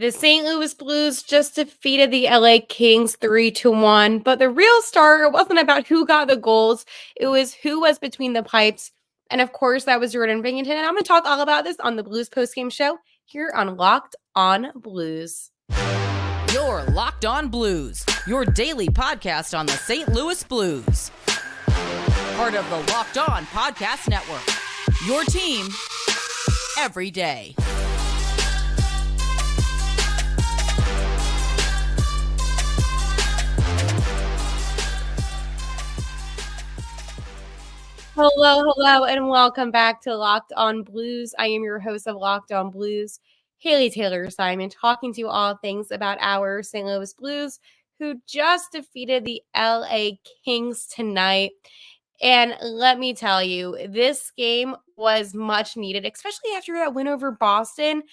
The St. Louis Blues just defeated the LA Kings 3-1, but the real star wasn't about who got the goals. It was who was between the pipes. And of course, that was Jordan Binnington. And I'm going to talk all about this on the Blues postgame show here on Locked On Blues. You're Locked On Blues, your daily podcast on the St. Louis Blues. Part of the Locked On Podcast Network, your team every day. Hello, and welcome back to Locked On Blues. I am your host of Locked On Blues, Haley Taylor Simon, talking to you all things about our St. Louis Blues, who just defeated the LA Kings tonight. And let me tell you, this game was much needed, especially after that win over Boston.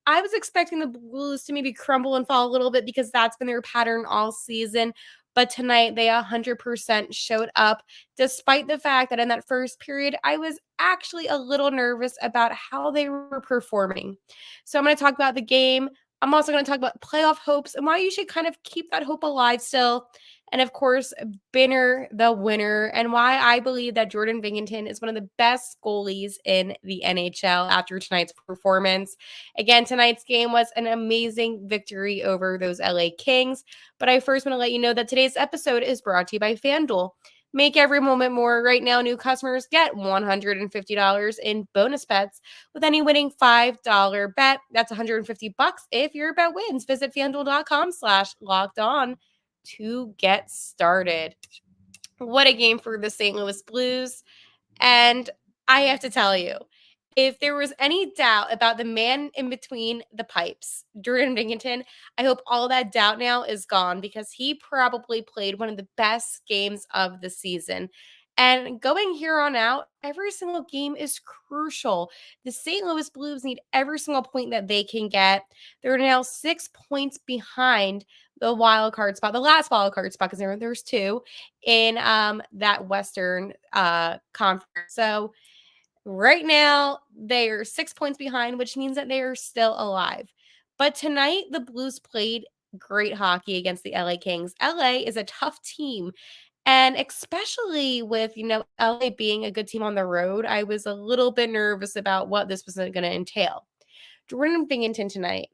I was expecting the Blues to maybe crumble and fall a little bit because that's been their pattern all season. But tonight, they 100% showed up, despite the fact that in that first period, I was actually a little nervous about how they were performing. So I'm going to talk about the game. I'm also going to talk about playoff hopes and why you should kind of keep that hope alive still. And of course, Binner, the winner, and why I believe that Jordan Binnington is one of the best goalies in the NHL after tonight's performance. Again, tonight's game was an amazing victory over those LA Kings. But I first want to let you know that today's episode is brought to you by FanDuel. Make every moment more. Right now, new customers get $150 in bonus bets with any winning $5 bet. That's $150 if your bet wins. Visit FanDuel.com/locked-on to get started. What a game for the St. Louis Blues. And I have to tell you, if there was any doubt about the man in between the pipes, Jordan Binnington, I hope all that doubt now is gone because he probably played one of the best games of the season. And going here on out, every single game is crucial. The St. Louis Blues need every single point that they can get. They're now 6 points behind the wild card spot, the last wild card spot, because there's two in that Western conference. So right now, they are 6 points behind, which means that they are still alive. But tonight, the Blues played great hockey against the LA Kings. LA is a tough team. And especially with, LA being a good team on the road, I was a little bit nervous about what this was going to entail. Jordan Binnington tonight,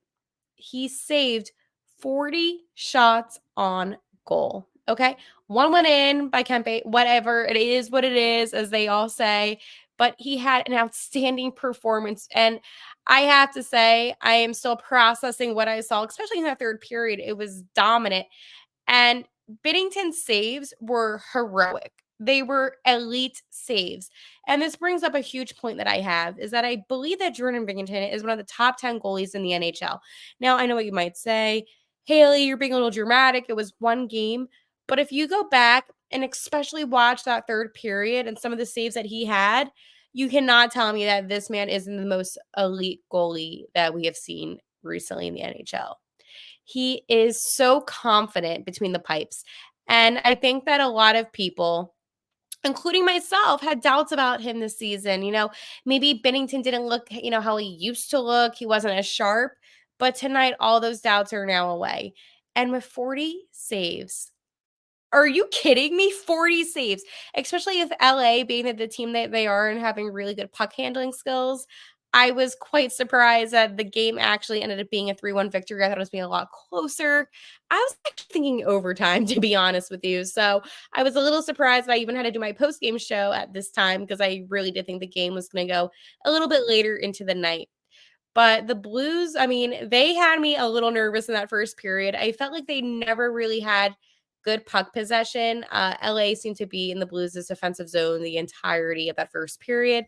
he saved 40 shots on goal. Okay. One went in by Kempe, whatever. It is what it is, as they all say. But he had an outstanding performance. And I have to say, I am still processing what I saw, especially in that third period. It was dominant. And Binnington's saves were heroic. They were elite saves. And this brings up a huge point that I have, is that I believe that Jordan Binnington is one of the top 10 goalies in the NHL. Now, I know what you might say. Haley, you're being a little dramatic. It was one game. But if you go back and especially watch that third period and some of the saves that he had, you cannot tell me that this man isn't the most elite goalie that we have seen recently in the NHL. He is so confident between the pipes. And I think that a lot of people, including myself, had doubts about him this season. Maybe Binnington didn't look, how he used to look. He wasn't as sharp. But tonight, all those doubts are now away. And with 40 saves, are you kidding me? 40 saves, especially with LA being the team that they are and having really good puck handling skills. I was quite surprised that the game actually ended up being a 3-1 victory. I thought it was being a lot closer. I was actually thinking overtime, to be honest with you. So I was a little surprised that I even had to do my post-game show at this time because I really did think the game was going to go a little bit later into the night. But the Blues, they had me a little nervous in that first period. I felt like they never really had good puck possession. LA seemed to be in the Blues' defensive zone the entirety of that first period.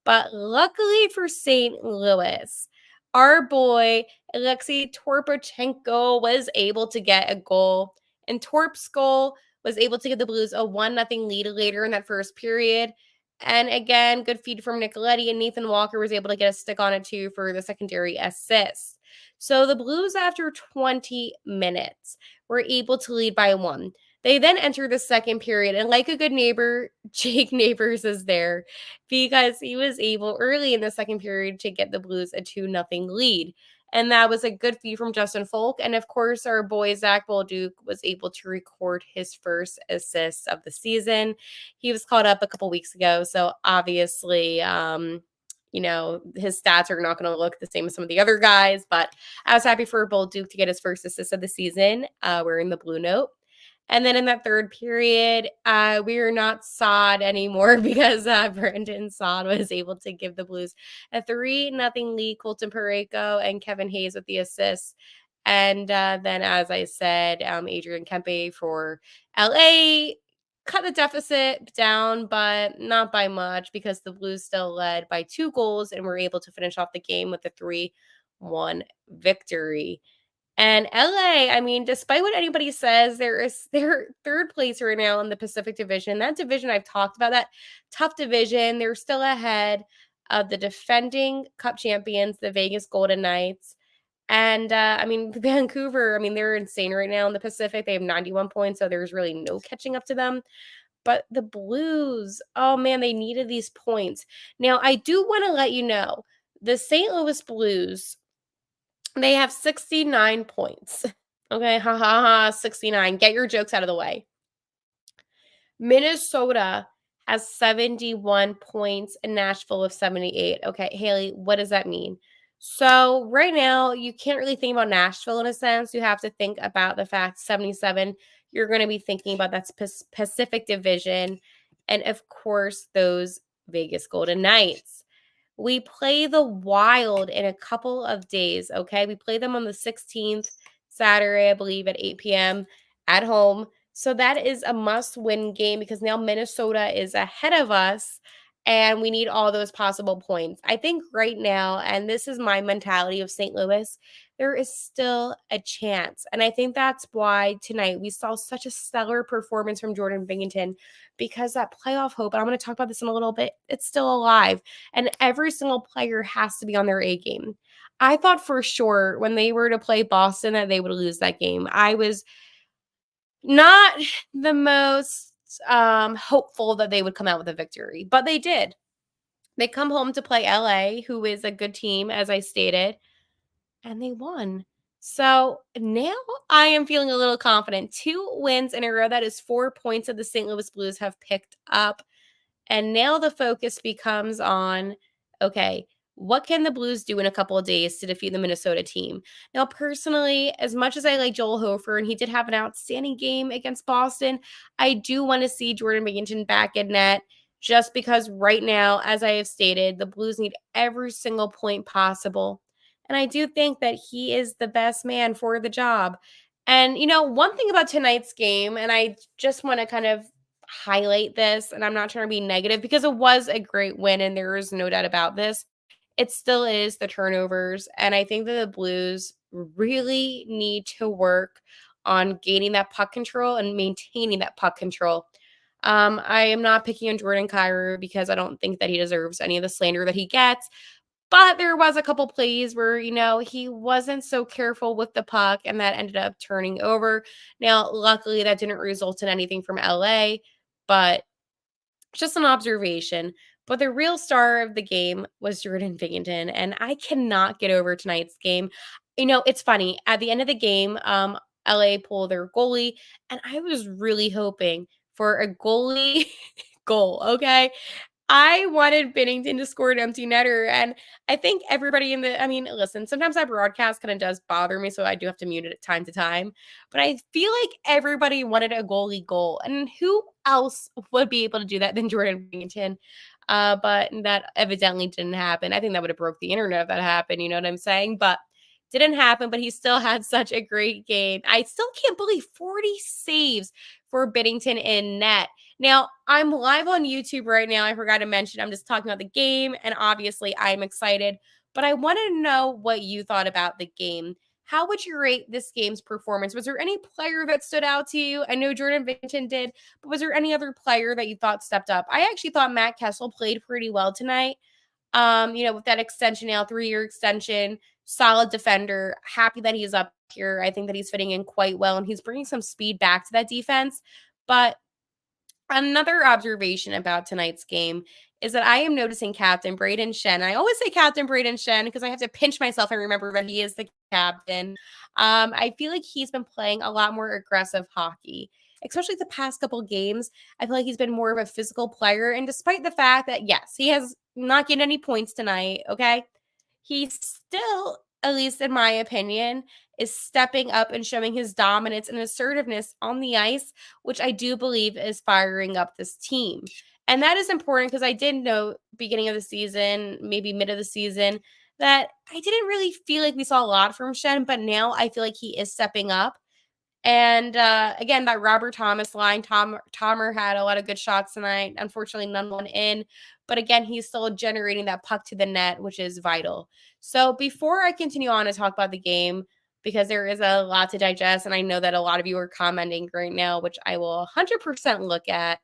But luckily for St. Louis, our boy Alexei Torpachenko was able to get a goal. And Torp's goal was able to give the Blues a 1-0 lead later in that first period. And again, good feed from Nicoletti, and Nathan Walker was able to get a stick on it too for the secondary assist. So the Blues, after 20 minutes, were able to lead by 1. They then enter the second period, and like a good neighbor, Jake Neighbors is there because he was able early in the second period to get the Blues a 2-0 lead. And that was a good feed from Justin Folk. And of course, our boy Zach Bolduc was able to record his first assist of the season. He was called up a couple weeks ago. So obviously, his stats are not going to look the same as some of the other guys. But I was happy for Bolduc to get his first assist of the season wearing the blue note. And then in that third period, we were not Sod anymore because Brandon Sod was able to give the Blues a 3-0 lead. Colton Parayko and Kevin Hayes with the assists. And then, as I said, Adrian Kempe for LA cut the deficit down, but not by much because the Blues still led by 2 goals and were able to finish off the game with a 3-1 victory. And LA, I mean, despite what anybody says, they're third place right now in the Pacific Division. That division I've talked about, that tough division, they're still ahead of the defending Cup champions, the Vegas Golden Knights. And Vancouver, they're insane right now in the Pacific. They have 91 points, so there's really no catching up to them. But the Blues, oh man, they needed these points. Now, I do want to let you know, the St. Louis Blues, they have 69 points. Okay, 69. Get your jokes out of the way. Minnesota has 71 points and Nashville with 78. Okay, Haley, what does that mean? So right now, you can't really think about Nashville in a sense. You have to think about the fact 77, you're going to be thinking about that Pacific Division and, of course, those Vegas Golden Knights. We play the Wild in a couple of days, okay? We play them on the 16th, Saturday, I believe, at 8 p.m. at home. So that is a must-win game because now Minnesota is ahead of us, and we need all those possible points. I think right now, and this is my mentality of St. Louis, there is still a chance. And I think that's why tonight we saw such a stellar performance from Jordan Binnington because that playoff hope, and I'm going to talk about this in a little bit, it's still alive. And every single player has to be on their A game. I thought for sure when they were to play Boston that they would lose that game. I was not the most hopeful that they would come out with a victory, but they did. They come home to play LA, who is a good team, as I stated, and they won. So now I am feeling a little confident. 2 wins in a row. That is 4 points that the St. Louis Blues have picked up. And now the focus becomes on, okay, what can the Blues do in a couple of days to defeat the Minnesota team? Now, personally, as much as I like Joel Hofer, and he did have an outstanding game against Boston, I do want to see Jordan Binnington back in net just because right now, as I have stated, the Blues need every single point possible. And I do think that he is the best man for the job. And, one thing about tonight's game, and I just want to kind of highlight this, and I'm not trying to be negative because it was a great win and there is no doubt about this. It still is the turnovers. And I think that the Blues really need to work on gaining that puck control and maintaining that puck control. I am not picking on Jordan Kyrou because I don't think that he deserves any of the slander that he gets. But there was a couple plays where, he wasn't so careful with the puck and that ended up turning over. Now, luckily, that didn't result in anything from LA, but just an observation. But the real star of the game was Jordan Binnington, and I cannot get over tonight's game. It's funny. At the end of the game, LA pulled their goalie, and I was really hoping for a goalie goal, okay? I wanted Binnington to score an empty netter, and I think everybody listen, sometimes that broadcast kind of does bother me, so I do have to mute it at time to time, but I feel like everybody wanted a goalie goal, and who else would be able to do that than Jordan Binnington? But that evidently didn't happen. I think that would have broke the internet if that happened, you know what I'm saying? But didn't happen, but he still had such a great game. I still can't believe 40 saves for Binnington in net. Now, I'm live on YouTube right now. I forgot to mention, I'm just talking about the game, and obviously I'm excited, but I wanted to know what you thought about the game. How would you rate this game's performance? Was there any player that stood out to you? I know Jordan Binnington did, but was there any other player that you thought stepped up? I actually thought Matt Kessel played pretty well tonight. With that extension now, 3-year extension, solid defender, happy that he's up here. I think that he's fitting in quite well, and he's bringing some speed back to that defense. But another observation about tonight's game is that I am noticing Captain Braden Shen. I always say Captain Braden Shen because I have to pinch myself and remember that he is the captain. I feel like he's been playing a lot more aggressive hockey, especially the past couple games. I feel like he's been more of a physical player. And despite the fact that, yes, he has not getting any points tonight, okay, he still, at least in my opinion, is stepping up and showing his dominance and assertiveness on the ice, which I do believe is firing up this team. And that is important because I did know beginning of the season, maybe mid of the season, that I didn't really feel like we saw a lot from Shen, but now I feel like he is stepping up. And again, that Robert Thomas line, Tomer had a lot of good shots tonight. Unfortunately, none went in. But again, he's still generating that puck to the net, which is vital. So before I continue on to talk about the game, because there is a lot to digest, and I know that a lot of you are commenting right now, which I will 100% look at,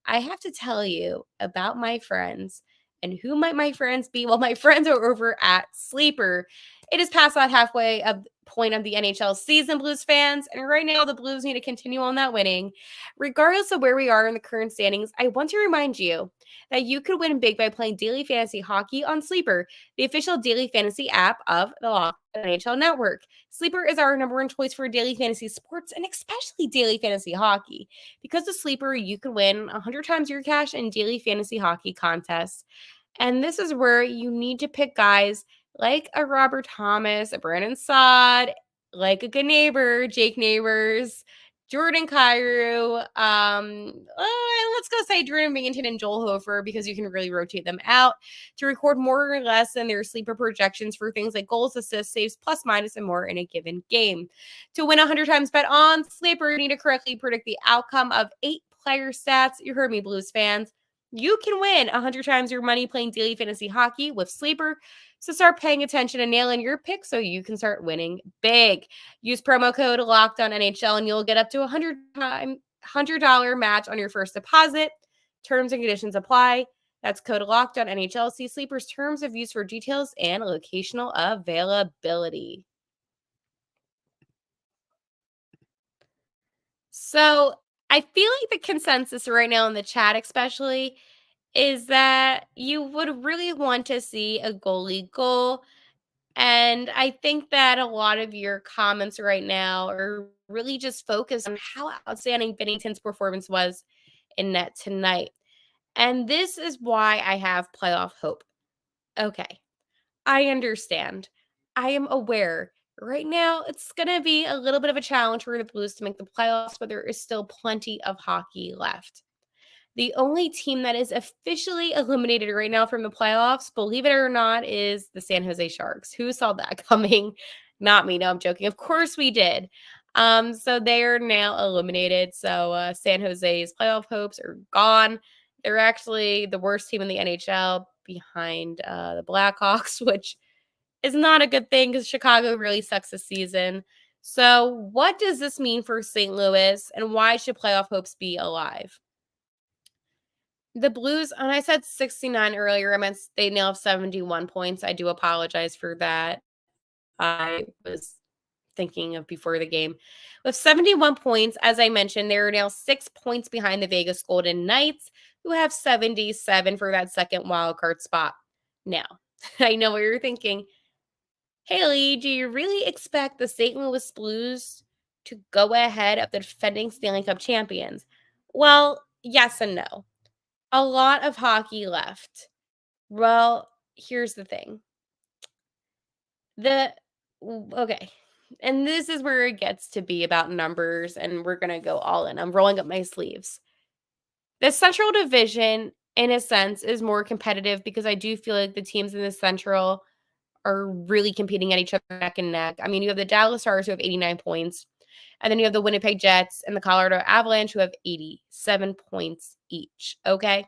I have to tell you about my friends. And who might my friends be? Well, my friends are over at Sleeper. It is past that halfway of point of the NHL season, Blues fans, and right now the Blues need to continue on that winning. Regardless of where we are in the current standings, I want to remind you that you could win big by playing daily fantasy hockey on Sleeper, the official daily fantasy app of the Locked On NHL Network. Sleeper is our number one choice for daily fantasy sports and especially daily fantasy hockey. Because of Sleeper, you can win 100 times your cash in daily fantasy hockey contests. And this is where you need to pick guys like a Robert Thomas, a Brandon Saad, like a good neighbor, Jake Neighbors, Jordan Cairo, let's go say Jordan Binnington and Joel Hofer because you can really rotate them out to record more or less than their sleeper projections for things like goals, assists, saves, plus, minus, and more in a given game. To win 100 times bet on Sleeper, you need to correctly predict the outcome of 8 player stats. You heard me, Blues fans. You can win 100 times your money playing daily fantasy hockey with Sleeper. So start paying attention and nailing your pick so you can start winning big. Use promo code LOCKEDONNHL and you'll get up to a $100 match on your first deposit. Terms and conditions apply. That's code LOCKEDONNHL. See Sleeper's terms of use for details and locational availability. So I feel like the consensus right now in the chat, especially, is that you would really want to see a goalie goal. And I think that a lot of your comments right now are really just focused on how outstanding Binnington's performance was in net tonight. And this is why I have playoff hope. Okay, I understand. I am aware. Right now, it's going to be a little bit of a challenge for the Blues to make the playoffs, but there is still plenty of hockey left. The only team that is officially eliminated right now from the playoffs, believe it or not, is the San Jose Sharks. Who saw that coming? Not me. No, I'm joking. Of course we did. So they are now eliminated. So San Jose's playoff hopes are gone. They're actually the worst team in the NHL behind the Blackhawks, which is not a good thing because Chicago really sucks this season. So what does this mean for St. Louis and why should playoff hopes be alive? The Blues, and I said 69 earlier, I meant they now have 71 points. I do apologize for that. I was thinking of before the game. With 71 points, as I mentioned, they are now 6 points behind the Vegas Golden Knights, who have 77 for that second wildcard spot. Now, I know what you're thinking. Haley, do you really expect the St. Louis Blues to go ahead of the defending Stanley Cup champions? Well, yes and no. A lot of hockey left. Well, here's the thing. Okay. And this is where it gets to be about numbers, and we're going to go all in. I'm rolling up my sleeves. The Central Division, in a sense, is more competitive because I do feel like the teams in the Central are really competing at each other neck and neck. I mean, you have the Dallas Stars who have 89 points, and then you have the Winnipeg Jets and the Colorado Avalanche who have 87 points each. Okay.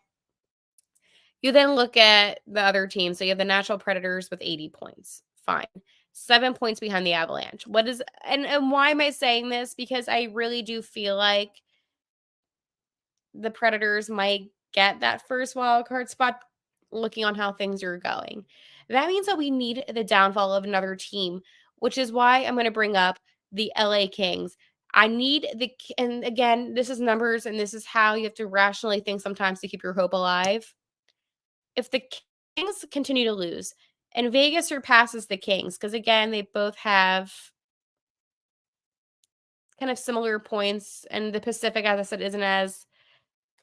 You then look at the other teams. So you have the Nashville Predators with 80 points. Fine. 7 points behind the Avalanche. And why am I saying this? Because I really do feel like the Predators might get that first wild card spot looking on how things are going. That means that we need the downfall of another team, which is why I'm going to bring up the LA Kings. And again, this is numbers and this is how you have to rationally think sometimes to keep your hope alive. if the Kings continue to lose and Vegas surpasses the Kings, because again, they both have kind of similar points, and the Pacific, as I said, isn't as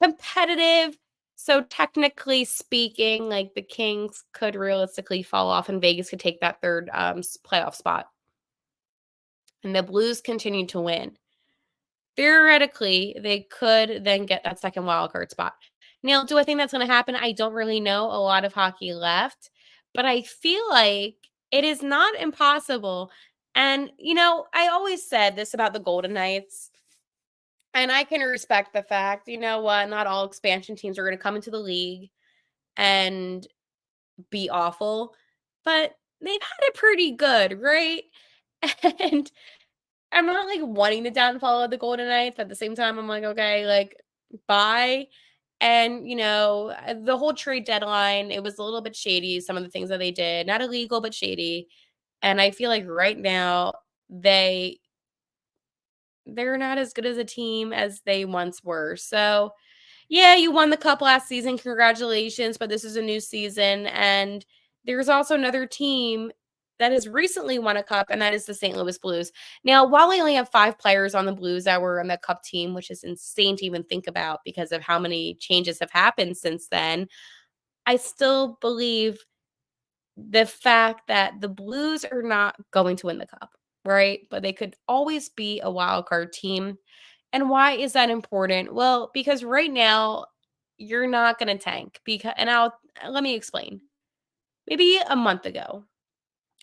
competitive. So technically speaking, like the Kings could realistically fall off and Vegas could take that third playoff spot. And the Blues continue to win. Theoretically, they could then get that second wildcard spot. Now, do I think that's going to happen? I don't really know. A lot of hockey left, but I feel like it is not impossible. And, I always said this about the Golden Knights, and I can respect the fact, you know what, not all expansion teams are going to come into the league and be awful, but they've had it pretty good, right? And I'm not like wanting the downfall of the Golden Knights, but at the same time, I'm like, okay, like, bye. And, the whole trade deadline, it was a little bit shady, some of the things that they did. Not illegal, but shady. And I feel like right now, they're not as good as a team as they once were. So, yeah, you won the cup last season. Congratulations. But this is a new season. And there's also another team that has recently won a cup, and that is the St. Louis Blues. Now, while I only have 5 players on the Blues that were on the cup team, which is insane to even think about because of how many changes have happened since then, I still believe the fact that the Blues are not going to win the cup, right? But they could always be a wild card team. And why is that important? Well, because right now you're not going to tank let me explain. Maybe a month ago,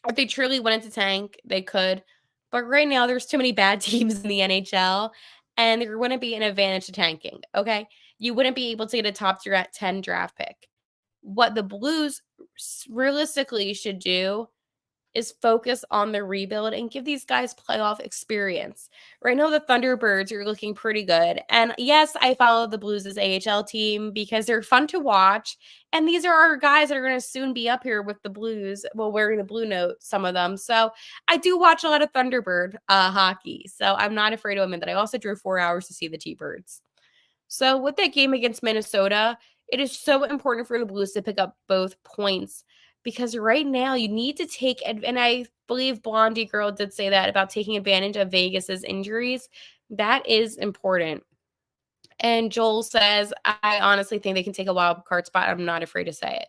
if they truly wanted to tank, they could. But right now there's too many bad teams in the NHL, and there wouldn't be an advantage to tanking, okay? You wouldn't be able to get a top 10 draft pick. What the Blues realistically should do is focus on the rebuild and give these guys playoff experience. Right now, the Thunderbirds are looking pretty good. And yes, I follow the Blues' AHL team because they're fun to watch. And these are our guys that are going to soon be up here with the Blues, well, wearing the blue note, some of them. So I do watch a lot of Thunderbird hockey. So I'm not afraid to admit that I also drove 4 hours to see the T-Birds. So with that game against Minnesota, it is so important for the Blues to pick up both points because right now you need to take and I believe Blondie Girl did say that about taking advantage of Vegas's injuries. That is important. And Joel says, I honestly think they can take a wild card spot. I'm not afraid to say it.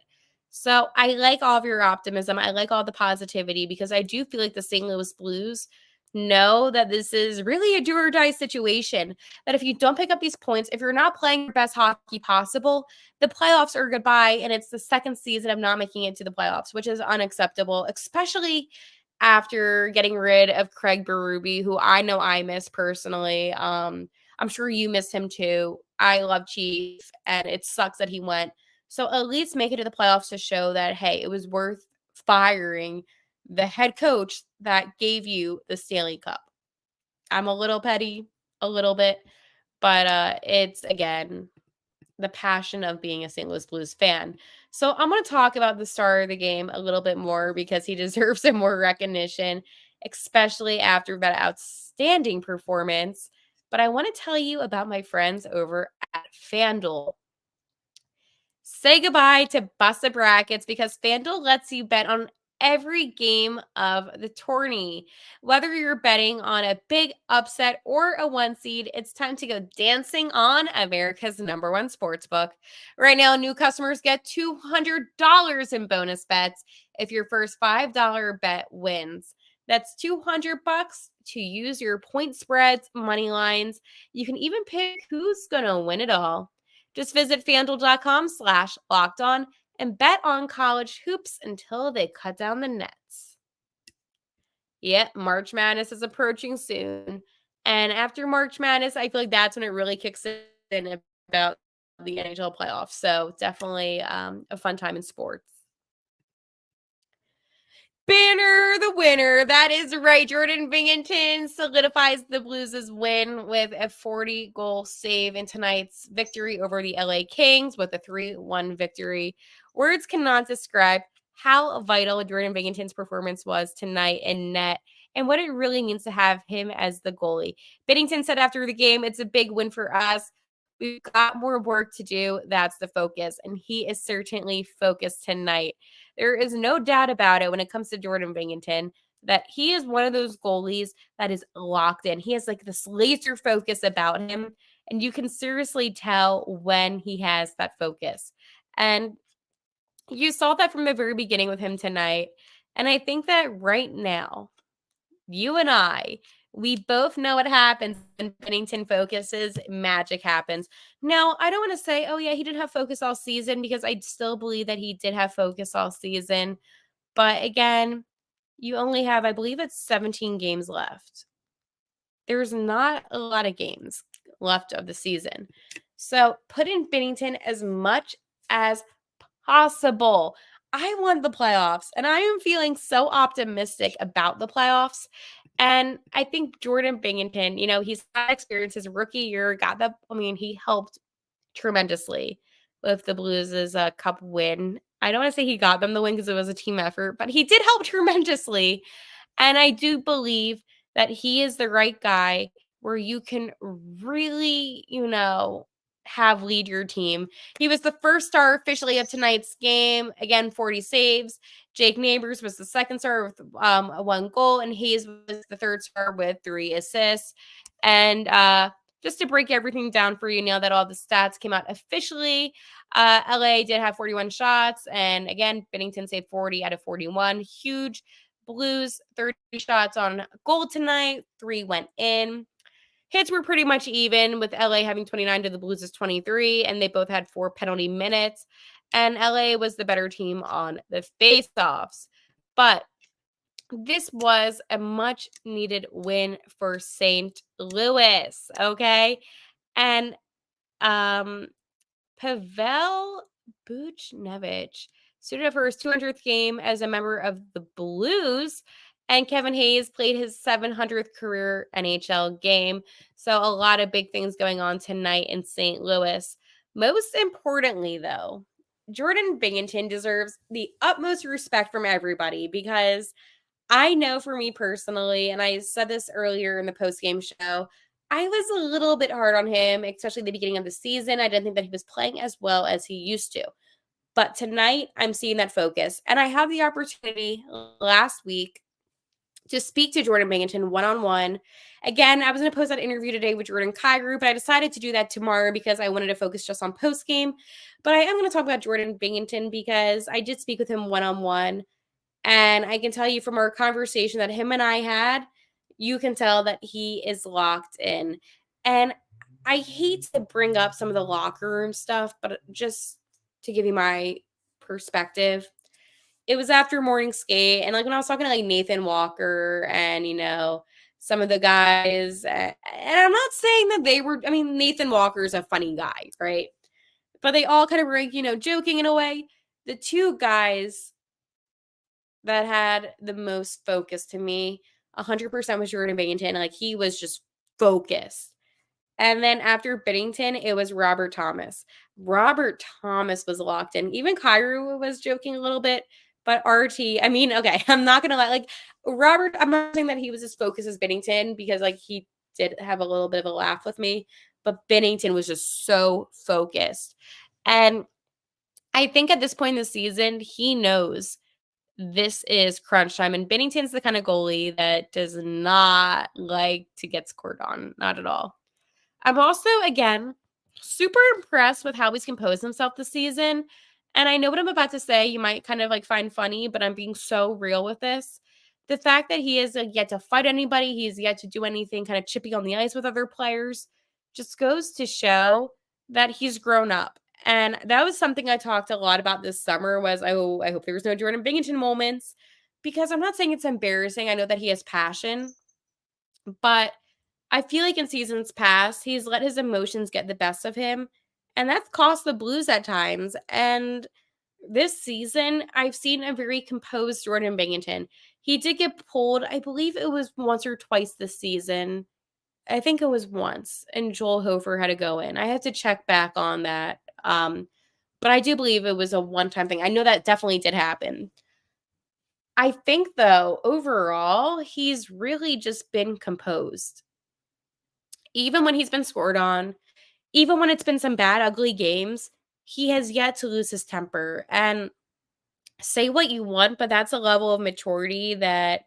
So I like all of your optimism. I like all the positivity because I do feel like the St. Louis Blues know that this is really a do or die situation. That if you don't pick up these points, if you're not playing your best hockey possible, the playoffs are goodbye. And it's the second season of not making it to the playoffs, which is unacceptable, especially after getting rid of Craig Berube, who I know I miss personally. I'm sure you miss him too. I love Chief, and it sucks that he went. So at least make it to the playoffs to show that, hey, it was worth firing the head coach that gave you the Stanley Cup. I'm a little petty, a little bit, but it's, again, the passion of being a St. Louis Blues fan. So I'm going to talk about the star of the game a little bit more because he deserves some more recognition, especially after that outstanding performance. But I want to tell you about my friends over at FanDuel. Say goodbye to busted brackets because FanDuel lets you bet on every game of the tourney. Whether you're betting on a big upset or a 1 seed, it's time to go dancing on America's number one sportsbook. Right now, new customers get $200 in bonus bets if your first $5 bet wins. That's $200 to use your point spreads, money lines. You can even pick who's going to win it all. Just visit FanDuel.com/lockedon and bet on college hoops until they cut down the nets. Yep, March Madness is approaching soon. And after March Madness, I feel like that's when it really kicks in about the NHL playoffs. So definitely a fun time in sports. Banner the winner. That is right. Jordan Binnington solidifies the Blues' win with a 40-goal save in tonight's victory over the LA Kings with a 3-1 victory. Words cannot describe how vital Jordan Binnington's performance was tonight in net and what it really means to have him as the goalie. Binnington said after the game, it's a big win for us. We've got more work to do. That's the focus. And he is certainly focused tonight. There is no doubt about it when it comes to Jordan Binnington that he is one of those goalies that is locked in. He has like this laser focus about him. And you can seriously tell when he has that focus. And you saw that from the very beginning with him tonight. And I think that right now, you and I, we both know what happens when Binnington focuses, magic happens. Now, I don't want to say, oh, yeah, he didn't have focus all season, because I still believe that he did have focus all season. But again, you only have, I believe it's 17 games left. There's not a lot of games left of the season. So put in Binnington as much as possible. I want the playoffs, and I am feeling so optimistic about the playoffs. And I think Jordan Binnington, he's got experience his rookie year, he helped tremendously with the Blues' cup win. I don't want to say he got them the win because it was a team effort, but he did help tremendously. And I do believe that he is the right guy where you can really, have lead your team. He was the first star officially of tonight's game. Again, 40 saves. Jake Neighbors was the second star with 1 goal, and Hayes was the third star with 3 assists. And just to break everything down for you now that all the stats came out officially, LA did have 41 shots. And again, Binnington saved 40 out of 41. Huge. Blues, 30 shots on goal tonight. 3 went in. Hits were pretty much even, with LA having 29 to the Blues' 23, and they both had 4 penalty minutes. And LA was the better team on the faceoffs. But this was a much-needed win for St. Louis, okay? And Pavel Buchnevich suited up for his 200th game as a member of the Blues, and Kevin Hayes played his 700th career NHL game. So a lot of big things going on tonight in St. Louis. Most importantly, though, Jordan Binnington deserves the utmost respect from everybody, because I know for me personally, and I said this earlier in the postgame show, I was a little bit hard on him, especially at the beginning of the season. I didn't think that he was playing as well as he used to. But tonight, I'm seeing that focus. And I had the opportunity last week to speak to Jordan Binnington one-on-one. Again, I was going to post that interview today with Jordan Kyrou, but I decided to do that tomorrow because I wanted to focus just on postgame. But I am going to talk about Jordan Binnington because I did speak with him one-on-one. And I can tell you from our conversation that him and I had, you can tell that he is locked in. And I hate to bring up some of the locker room stuff, but just to give you my perspective, it was after morning skate. And like when I was talking to like Nathan Walker and, some of the guys, and I'm not saying that Nathan Walker is a funny guy, right? But they all kind of were, joking in a way. The 2 guys that had the most focus to me, 100% was Jordan Binnington. Like, he was just focused. And then after Binnington, it was Robert Thomas. Robert Thomas was locked in. Even Kyrou was joking a little bit, but RT, okay, I'm not going to lie. Like, Robert, I'm not saying that he was as focused as Binnington, because, like, he did have a little bit of a laugh with me, but Binnington was just so focused. And I think at this point in the season, he knows this is crunch time. And Binnington's the kind of goalie that does not like to get scored on. Not at all. I'm also, again, super impressed with how he's composed himself this season. And I know what I'm about to say, you might kind of like find funny, but I'm being so real with this. The fact that he has yet to fight anybody, he's yet to do anything kind of chippy on the ice with other players, just goes to show that he's grown up. And that was something I talked a lot about this summer was, I hope there was no Jordan Binnington moments, because I'm not saying it's embarrassing. I know that he has passion, but I feel like in seasons past, he's let his emotions get the best of him, and that's cost the Blues at times. And this season, I've seen a very composed Jordan Binnington. He did get pulled, I believe it was once or twice this season. I think it was once, and Joel Hofer had to go in. I have to check back on that. But I do believe it was a one-time thing. I know that definitely did happen. I think, though, overall, he's really just been composed. Even when he's been scored on, even when it's been some bad, ugly games, he has yet to lose his temper. And say what you want, but that's a level of maturity that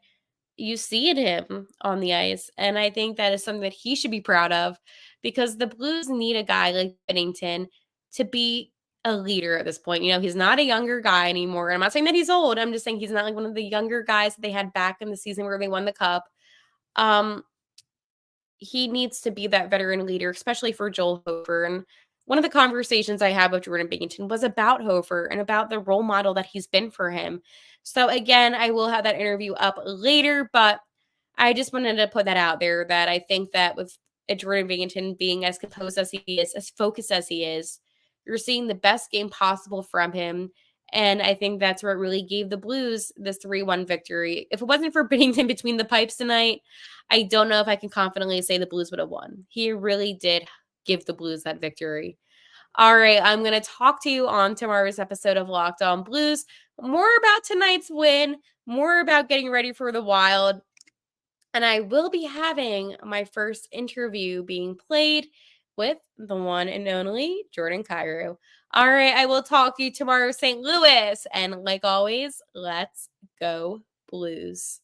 you see in him on the ice. And I think that is something that he should be proud of, because the Blues need a guy like Binnington to be a leader at this point. He's not a younger guy anymore. I'm not saying that he's old. I'm just saying he's not like one of the younger guys that they had back in the season where they won the cup. Um, he needs to be that veteran leader, especially for Joel Hofer. And one of the conversations I had with Jordan Binnington was about Hofer and about the role model that he's been for him. So again, I will have that interview up later, but I just wanted to put that out there, that I think that with Jordan Binnington being as composed as he is, as focused as he is, you're seeing the best game possible from him. And I think that's what really gave the Blues this 3-1 victory. If it wasn't for Binnington between the pipes tonight, I don't know if I can confidently say the Blues would have won. He really did give the Blues that victory. All right, I'm going to talk to you on tomorrow's episode of Locked On Blues. More about tonight's win, more about getting ready for the Wild. And I will be having my first interview being played with the one and only Jordan Cairo. All right, I will talk to you tomorrow, St. Louis. And like always, let's go Blues.